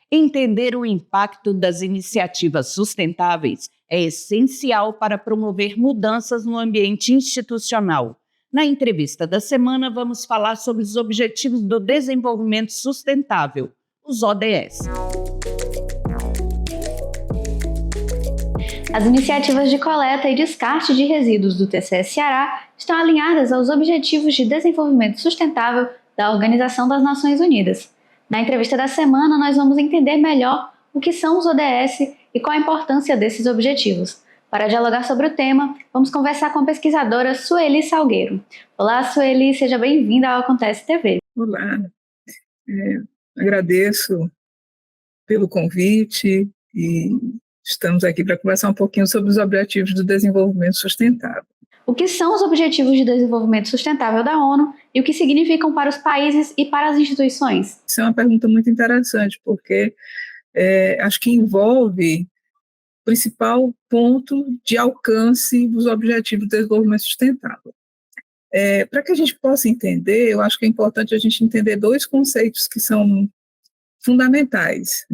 Entender o impacto das iniciativas sustentáveis é essencial para promover mudanças no ambiente institucional. Na entrevista da semana, vamos falar sobre os Objetivos do Desenvolvimento Sustentável, os ODS. As iniciativas de coleta e descarte de resíduos do TCE Ceará estão alinhadas aos Objetivos de Desenvolvimento Sustentável da Organização das Nações Unidas. Na entrevista da semana, nós vamos entender melhor o que são os ODS e qual a importância desses objetivos. Para dialogar sobre o tema, vamos conversar com a pesquisadora Sueli Salgueiro. Olá, Sueli, seja bem-vinda ao Acontece TV. Olá, agradeço pelo convite e estamos aqui para conversar um pouquinho sobre os Objetivos do Desenvolvimento Sustentável. O que são os Objetivos de Desenvolvimento Sustentável da ONU e o que significam para os países e para as instituições? Isso é uma pergunta muito interessante, porque acho que envolve o principal ponto de alcance dos Objetivos de Desenvolvimento Sustentável. Para que a gente possa entender, eu acho que é importante a gente entender dois conceitos que são fundamentais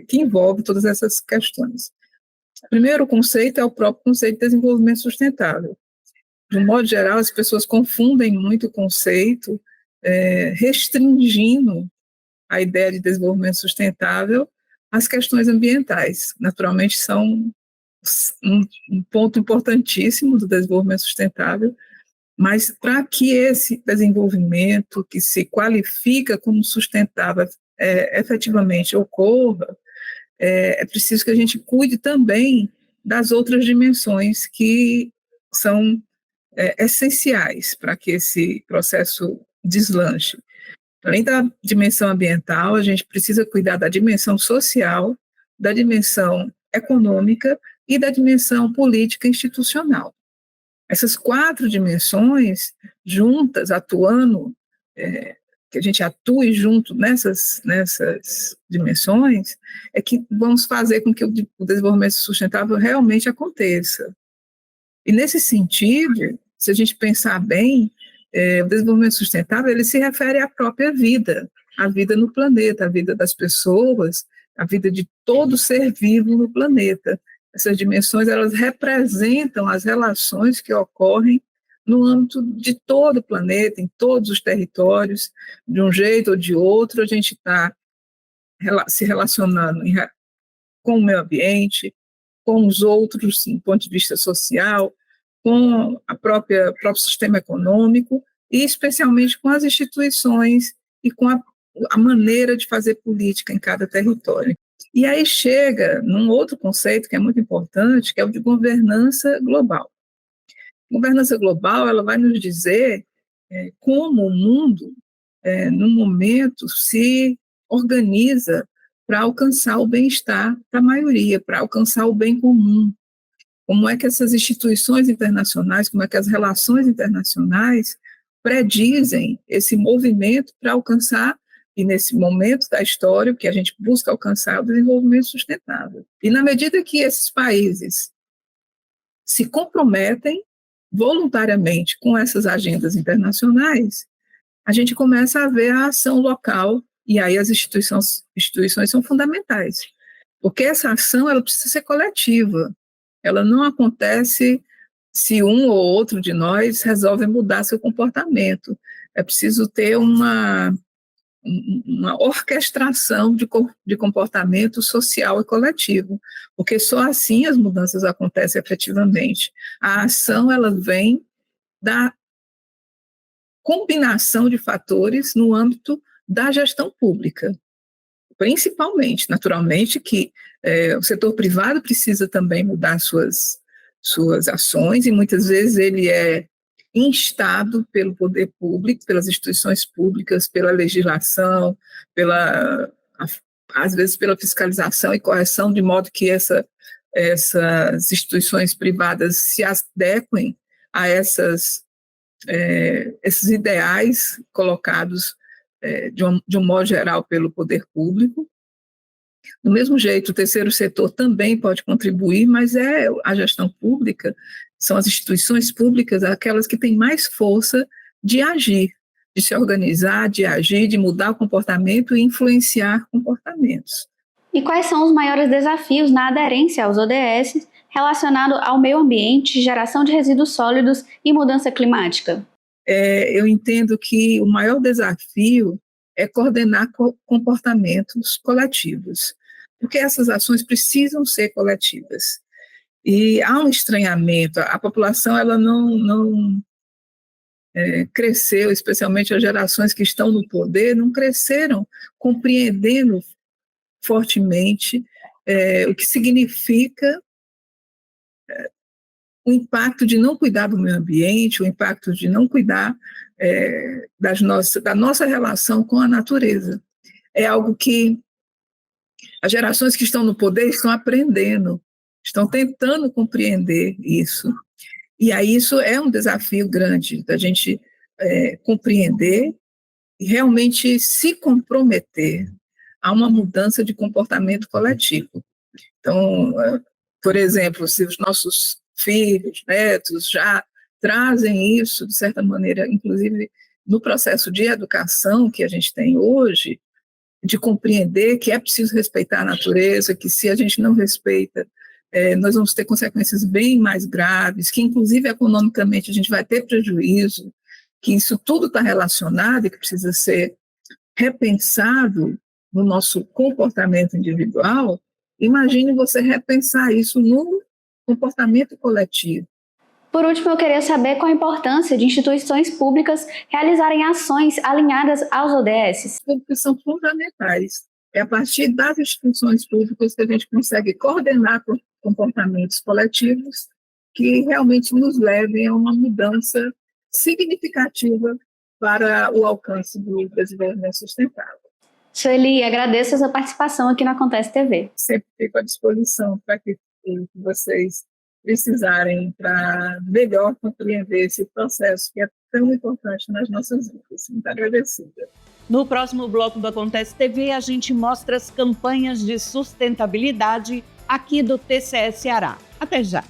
que envolve todas essas questões. O primeiro conceito é o próprio conceito de desenvolvimento sustentável. De um modo geral, as pessoas confundem muito o conceito, restringindo a ideia de desenvolvimento sustentável às questões ambientais. Naturalmente, são um ponto importantíssimo do desenvolvimento sustentável, mas para que esse desenvolvimento, que se qualifica como sustentável, efetivamente ocorra, é preciso que a gente cuide também das outras dimensões que são essenciais para que esse processo deslanche. Além da dimensão ambiental, a gente precisa cuidar da dimensão social, da dimensão econômica e da dimensão política institucional. Essas quatro dimensões, juntas, atuando, que a gente atue junto nessas dimensões, é que vamos fazer com que o desenvolvimento sustentável realmente aconteça. E nesse sentido, se a gente pensar bem, o desenvolvimento sustentável ele se refere à própria vida, à vida no planeta, à vida das pessoas, à vida de todo ser vivo no planeta. Essas dimensões, elas representam as relações que ocorrem no âmbito de todo o planeta, em todos os territórios, de um jeito ou de outro, a gente está se relacionando com o meio ambiente, com os outros, do ponto de vista social, com o próprio sistema econômico e, especialmente, com as instituições e com a maneira de fazer política em cada território. E aí chega num outro conceito que é muito importante, que é o de governança global. Governança global, ela vai nos dizer como o mundo, no momento, se organiza para alcançar o bem-estar da maioria, para alcançar o bem comum. Como é que essas instituições internacionais, como é que as relações internacionais predizem esse movimento para alcançar, e nesse momento da história, que a gente busca alcançar o desenvolvimento sustentável. E na medida que esses países se comprometem voluntariamente com essas agendas internacionais, a gente começa a ver a ação local, e aí as instituições são fundamentais, porque essa ação ela precisa ser coletiva, ela não acontece se um ou outro de nós resolve mudar seu comportamento, é preciso ter uma orquestração de comportamento social e coletivo, porque só assim as mudanças acontecem efetivamente. A ação ela vem da combinação de fatores no âmbito da gestão pública, principalmente, naturalmente, que o setor privado precisa também mudar suas ações, e muitas vezes ele é instado pelo poder público, pelas instituições públicas, pela legislação, às vezes pela fiscalização e correção, de modo que essas instituições privadas se adequem a esses ideais colocados de um modo geral pelo poder público. Do mesmo jeito, o terceiro setor também pode contribuir, mas a gestão pública, são as instituições públicas aquelas que têm mais força de agir, de se organizar, de agir, de mudar o comportamento e influenciar comportamentos. E quais são os maiores desafios na aderência aos ODS relacionado ao meio ambiente, geração de resíduos sólidos e mudança climática? Eu entendo que o maior desafio é coordenar comportamentos coletivos, porque essas ações precisam ser coletivas. E há um estranhamento, a população ela não cresceu, especialmente as gerações que estão no poder, não cresceram compreendendo fortemente o que significa o impacto de não cuidar do meio ambiente, o impacto de não cuidar da nossa relação com a natureza. É algo que as gerações que estão no poder estão aprendendo, estão tentando compreender isso. E aí isso é um desafio grande, da gente compreender e realmente se comprometer a uma mudança de comportamento coletivo. Então, por exemplo, se os nossos filhos, netos já trazem isso, de certa maneira, inclusive no processo de educação que a gente tem hoje, de compreender que é preciso respeitar a natureza, que se a gente não respeita, nós vamos ter consequências bem mais graves, que inclusive economicamente a gente vai ter prejuízo, que isso tudo está relacionado e que precisa ser repensado no nosso comportamento individual. Imagine você repensar isso no comportamento coletivo. Por último, eu queria saber qual a importância de instituições públicas realizarem ações alinhadas aos ODS. Públicas são fundamentais. É a partir das instituições públicas que a gente consegue coordenar comportamentos coletivos que realmente nos levem a uma mudança significativa para o alcance do desenvolvimento sustentável. Sueli, agradeço a sua participação aqui no Acontece TV. Sempre fico à disposição para que vocês precisarem para melhor compreender esse processo que é tão importante nas nossas vidas. Muito agradecida. No próximo bloco do Acontece TV, a gente mostra as campanhas de sustentabilidade aqui do TCE Ceará. Até já!